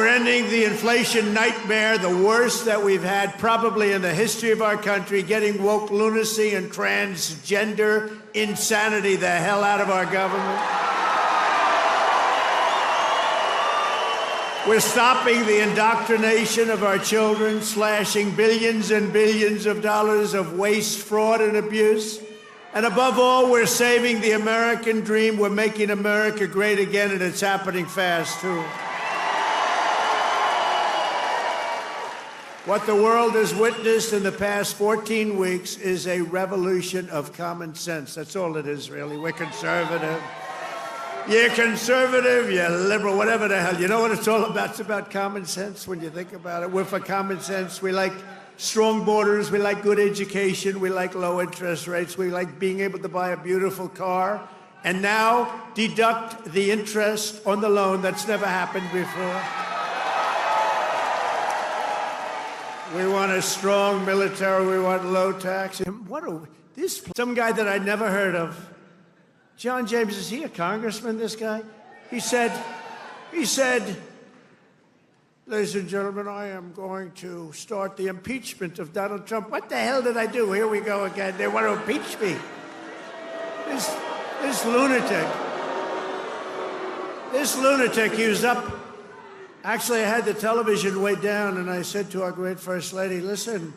We're ending the inflation nightmare, the worst that we've had probably in the history of our country, getting woke lunacy and transgender insanity the hell out of our government. We're stopping the indoctrination of our children, slashing billions and billions of dollars of waste, fraud, and abuse. And above all, we're saving the American dream. We're making America great again, and it's happening fast, too. What the world has witnessed in the past 14 weeks is a revolution of common sense. That's all it is, really. We're conservative. You're conservative, you're liberal, whatever the hell. You know what it's all about? It's about common sense when you think about it. We're for common sense. We like strong borders. We like good education. We like low interest rates. We like being able to buy a beautiful car. And now deduct the interest on the loan. That's never happened before. We want a strong military. We want low tax. Some guy that I'd never heard of. John James, is he a congressman, this guy? He said, ladies and gentlemen, I am going to start the impeachment of Donald Trump. What the hell did I do? Here we go again. They want to impeach me. This lunatic, he was up. Actually, I had the television way down, and I said to our great First Lady, listen,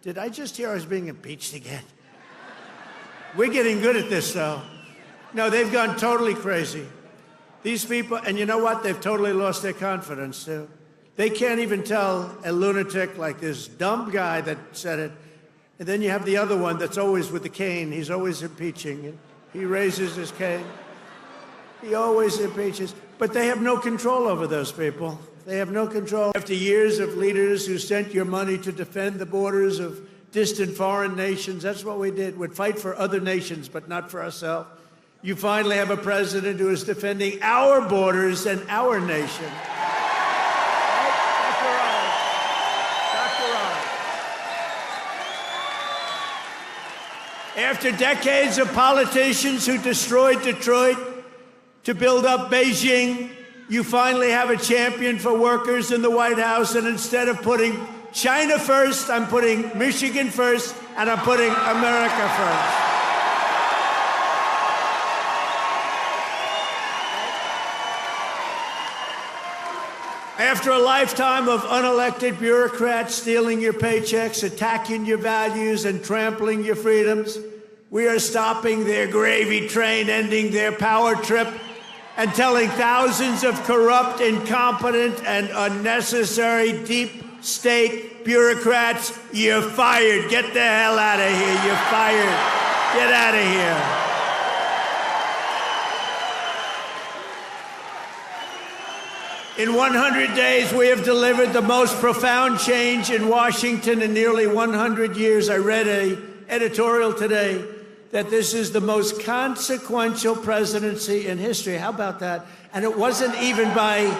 did I just hear I was being impeached again? We're getting good at this, though. No, they've gone totally crazy. These people, and you know what? They've totally lost their confidence, too. They can't even tell a lunatic like this dumb guy that said it. And then you have the other one that's always with the cane. He's always impeaching. He raises his cane. He always impeaches. But they have no control over those people. They have no control. After years of leaders who sent your money to defend the borders of distant foreign nations, that's what we did. We'd fight for other nations, but not for ourselves. You finally have a president who is defending our borders and our nation. After decades of politicians who destroyed Detroit to build up Beijing, you finally have a champion for workers in the White House, and instead of putting China first, I'm putting Michigan first, and I'm putting America first. After a lifetime of unelected bureaucrats stealing your paychecks, attacking your values, and trampling your freedoms, we are stopping their gravy train, ending their power trip, and telling thousands of corrupt, incompetent, and unnecessary deep state bureaucrats, you're fired. Get the hell out of here. You're fired. Get out of here. In 100 days, we have delivered the most profound change in Washington in nearly 100 years. I read an editorial today that this is the most consequential presidency in history. How about that? And it wasn't even by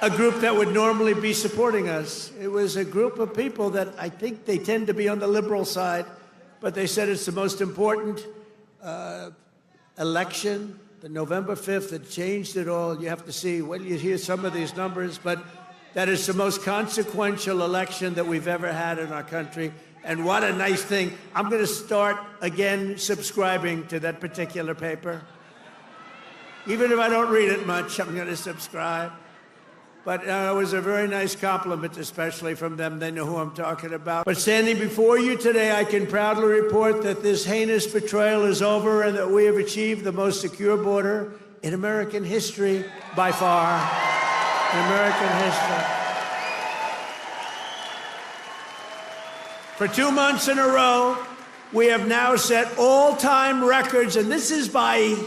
a group that would normally be supporting us. It was a group of people that I think they tend to be on the liberal side, but they said it's the most important election. The November 5th, that changed it all. You have to see, when you hear some of these numbers, but that is the most consequential election that we've ever had in our country. And what a nice thing. I'm going to start again subscribing to that particular paper. Even if I don't read it much, I'm going to subscribe. But it was a very nice compliment, especially from them. They know who I'm talking about. But standing before you today, I can proudly report that this heinous betrayal is over and that we have achieved the most secure border in American history by far. In American history. For 2 months in a row, we have now set all-time records, and this is by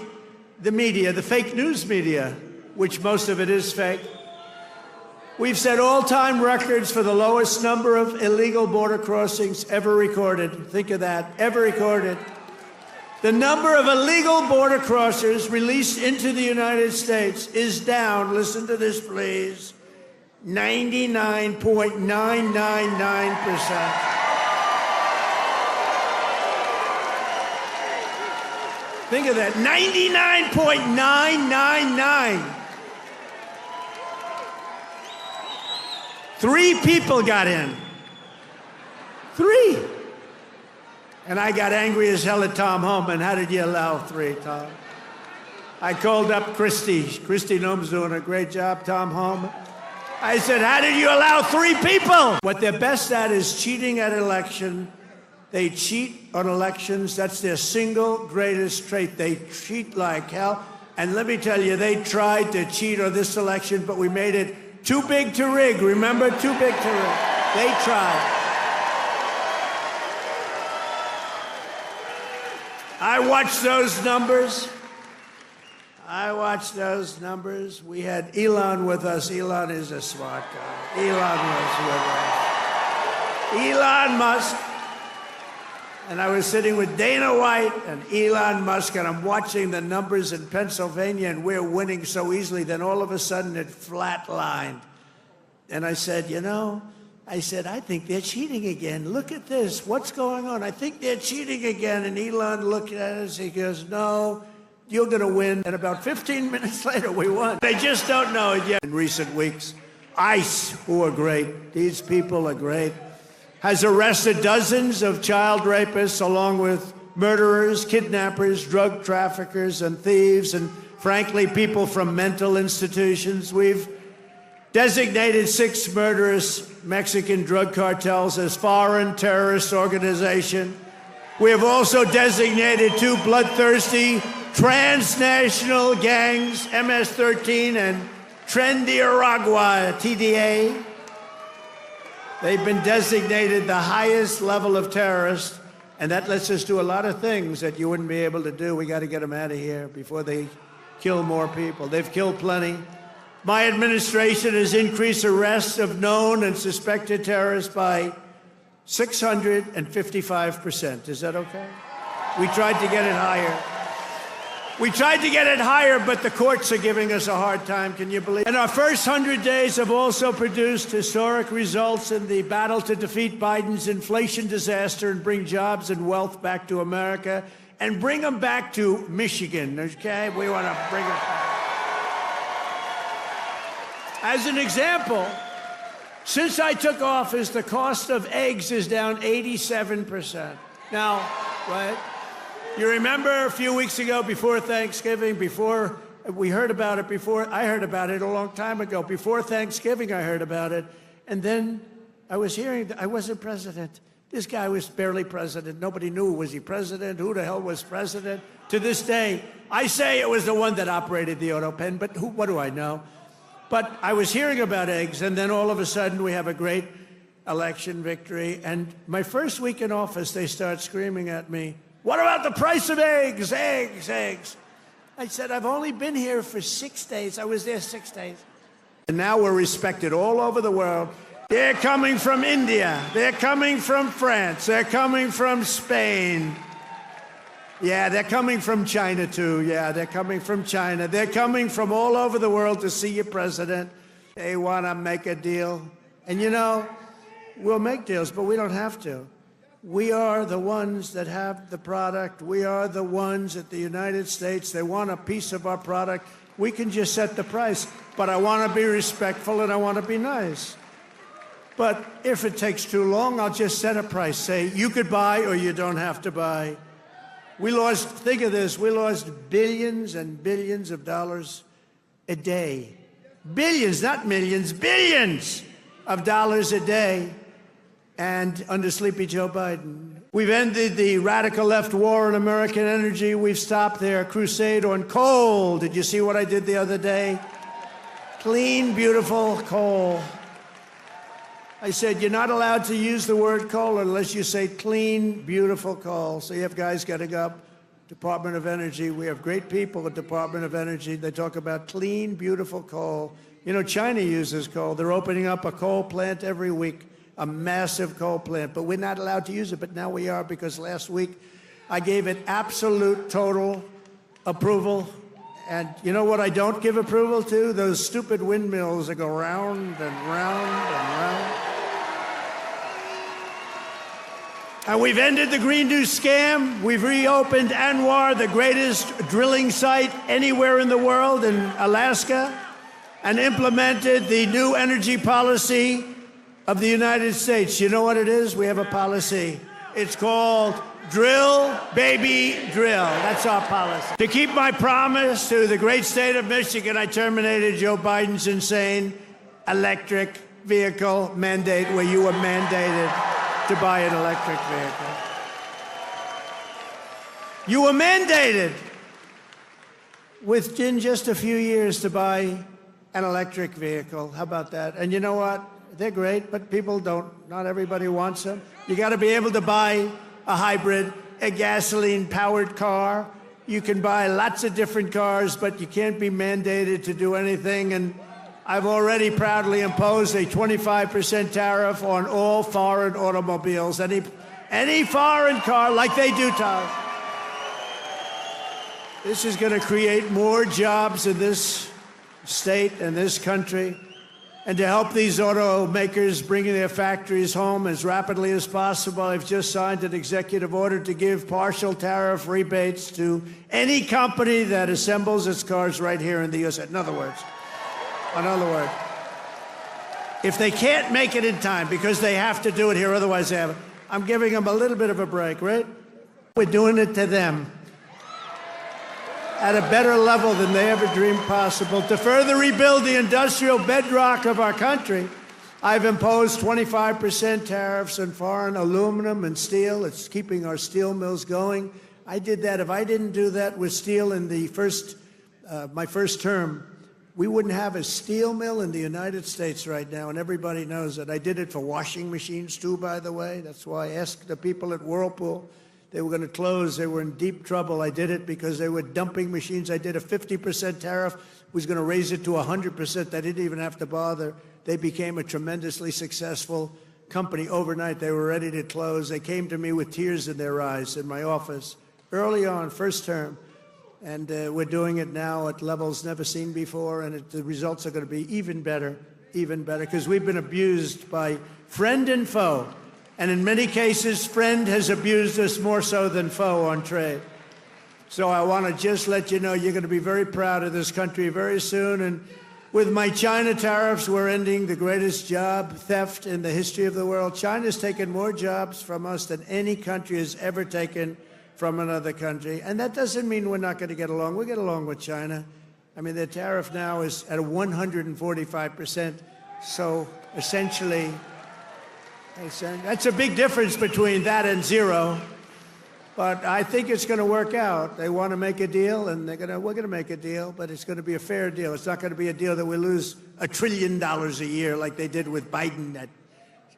the media, the fake news media, which most of it is fake. We've set all-time records for the lowest number of illegal border crossings ever recorded. Think of that, ever recorded. The number of illegal border crossers released into the United States is down, listen to this please, 99.999%. Think of that, 99.999. 3 people got in. 3. And I got angry as hell at Tom Homan. How did you allow 3, Tom? I called up Christy. Christy Noem's doing a great job, Tom Homan. I said, how did you allow 3 people? What they're best at is cheating at election. They cheat on elections. That's their single greatest trait. They cheat like hell. And let me tell you, they tried to cheat on this election, but we made it too big to rig. Remember? Too big to rig. They tried. I watched those numbers. We had Elon with us. Elon is a smart guy. Elon was with us. Elon Musk. And I was sitting with Dana White and Elon Musk, and I'm watching the numbers in Pennsylvania, and we're winning so easily. Then all of a sudden it flatlined. And I said, I think they're cheating again. Look at this. What's going on? I think they're cheating again. And Elon looked at us. He goes, no, you're going to win. And about 15 minutes later, we won. They just don't know it yet. In recent weeks, ICE, who are great. These people are great. Has arrested dozens of child rapists along with murderers, kidnappers, drug traffickers, and thieves, and frankly, people from mental institutions. We've designated 6 murderous Mexican drug cartels as foreign terrorist organizations. We have also designated 2 bloodthirsty transnational gangs, MS-13 and Trendiaragua, TDA. They've been designated the highest level of terrorists, and that lets us do a lot of things that you wouldn't be able to do. We got to get them out of here before they kill more people. They've killed plenty. My administration has increased arrests of known and suspected terrorists by 655%. Is that okay? We tried to get it higher. But the courts are giving us a hard time. Can you believe it? And our first 100 days have also produced historic results in the battle to defeat Biden's inflation disaster and bring jobs and wealth back to America and bring them back to Michigan, okay? We want to bring them back. As an example, since I took office, the cost of eggs is down 87%. Now, right? You remember a few weeks ago, before Thanksgiving, I heard about it a long time ago. Before Thanksgiving, I heard about it. And then I was hearing that I wasn't president. This guy was barely president. Nobody knew, was he president? Who the hell was president? To this day, I say it was the one that operated the auto pen, but what do I know? But I was hearing about eggs, and then all of a sudden we have a great election victory. And my first week in office, they start screaming at me, what about the price of eggs? Eggs. I said, I've only been here for 6 days. I was there 6 days. And now we're respected all over the world. They're coming from India. They're coming from France. They're coming from Spain. Yeah, they're coming from China, too. Yeah, they're coming from China. They're coming from all over the world to see your president. They want to make a deal. And we'll make deals, but we don't have to. We are the ones that have the product. We are the ones at the United States. They want a piece of our product. We can just set the price. But I want to be respectful and I want to be nice. But if it takes too long, I'll just set a price. Say, you could buy or you don't have to buy. Think of this, we lost billions and billions of dollars a day. Billions, not millions, billions of dollars a day. And under Sleepy Joe Biden, we've ended the radical left war on American energy. We've stopped their crusade on coal. Did you see what I did the other day? Clean, beautiful coal. I said, you're not allowed to use the word coal unless you say clean, beautiful coal. So you have guys getting up, Department of Energy. We have great people at Department of Energy. They talk about clean, beautiful coal. China uses coal. They're opening up a coal plant every week. A massive coal plant, but we're not allowed to use it, but now we are because last week I gave it absolute, total approval. And you know what I don't give approval to? Those stupid windmills that go round and round and round. And we've ended the Green New Scam. We've reopened ANWR, the greatest drilling site anywhere in the world in Alaska, and implemented the new energy policy of the United States. You know what it is? We have a policy. It's called drill, baby, drill. That's our policy. To keep my promise to the great state of Michigan, I terminated Joe Biden's insane electric vehicle mandate where you were mandated to buy an electric vehicle. You were mandated within just a few years to buy an electric vehicle. How about that? And you know what? They're great, but people don't. Not everybody wants them. You got to be able to buy a hybrid, a gasoline-powered car. You can buy lots of different cars, but you can't be mandated to do anything. And I've already proudly imposed a 25% tariff on all foreign automobiles. Any foreign car, like they do, Touts. This is going to create more jobs in this state and this country. And to help these automakers bring their factories home as rapidly as possible, I've just signed an executive order to give partial tariff rebates to any company that assembles its cars right here in the U.S. In other words, if they can't make it in time because they have to do it here, otherwise they haven't, I'm giving them a little bit of a break, right? We're doing it to them at a better level than they ever dreamed possible. To further rebuild the industrial bedrock of our country, I've imposed 25% tariffs on foreign aluminum and steel. It's keeping our steel mills going. I did that. If I didn't do that with steel in the my first term, we wouldn't have a steel mill in the United States right now, and everybody knows that. I did it for washing machines, too, by the way. That's why I asked the people at Whirlpool. They were going to close. They were in deep trouble. I did it because they were dumping machines. I did a 50% tariff, was going to raise it to 100%. They didn't even have to bother. They became a tremendously successful company overnight. They were ready to close. They came to me with tears in their eyes in my office early on, first term. And we're doing it now at levels never seen before. And the results are going to be even better, because we've been abused by friend and foe. And in many cases, friend has abused us more so than foe on trade. So I want to just let you know you're going to be very proud of this country very soon. And with my China tariffs, we're ending the greatest job theft in the history of the world. China's taken more jobs from us than any country has ever taken from another country. And that doesn't mean we're not going to get along. We get along with China. I mean, their tariff now is at 145%. So essentially, that's a big difference between that and zero, but I think it's going to work out. They want to make a deal, and we're going to make a deal, but it's going to be a fair deal. It's not going to be a deal that we lose $1 trillion a year like they did with Biden. That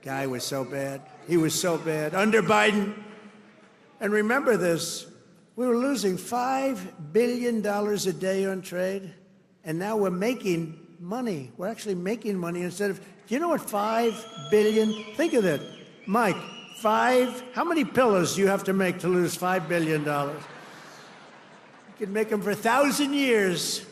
guy was so bad. He was so bad. Under Biden, and remember this, we were losing $5 billion a day on trade, and now we're making money. We're actually making money instead of... Do you know what 5 billion? Think of it. Mike, how many pillows do you have to make to lose $5 billion? You could make them for 1,000 years.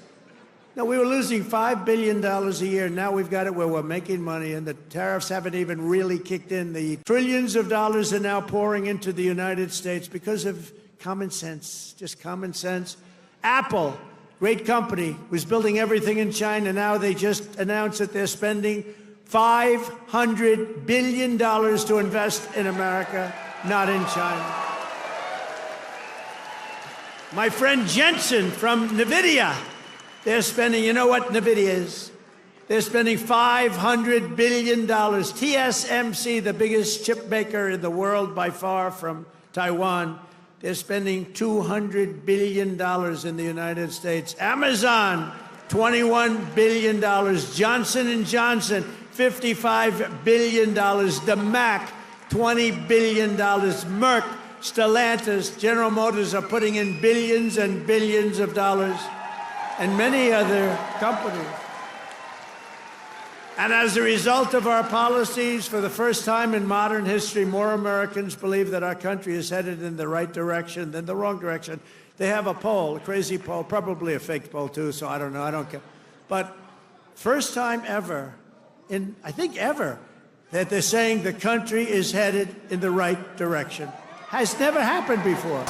No, we were losing $5 billion a year. Now we've got it where we're making money, and the tariffs haven't even really kicked in. The trillions of dollars are now pouring into the United States because of common sense, just common sense. Apple, great company, was building everything in China. Now they just announced that they're spending $500 billion to invest in America, not in China. My friend Jensen from NVIDIA, they're spending, you know what NVIDIA is? They're spending $500 billion. TSMC, the biggest chip maker in the world by far from Taiwan, they're spending $200 billion in the United States. Amazon, $21 billion. Johnson & Johnson, $55 billion. The Mac, $20 billion. Merck, Stellantis, General Motors are putting in billions and billions of dollars, and many other companies. And as a result of our policies, for the first time in modern history, more Americans believe that our country is headed in the right direction than the wrong direction. They have a poll, a crazy poll, probably a fake poll too, so I don't know, I don't care. But first time ever, I think ever, that they're saying the country is headed in the right direction. Has never happened before.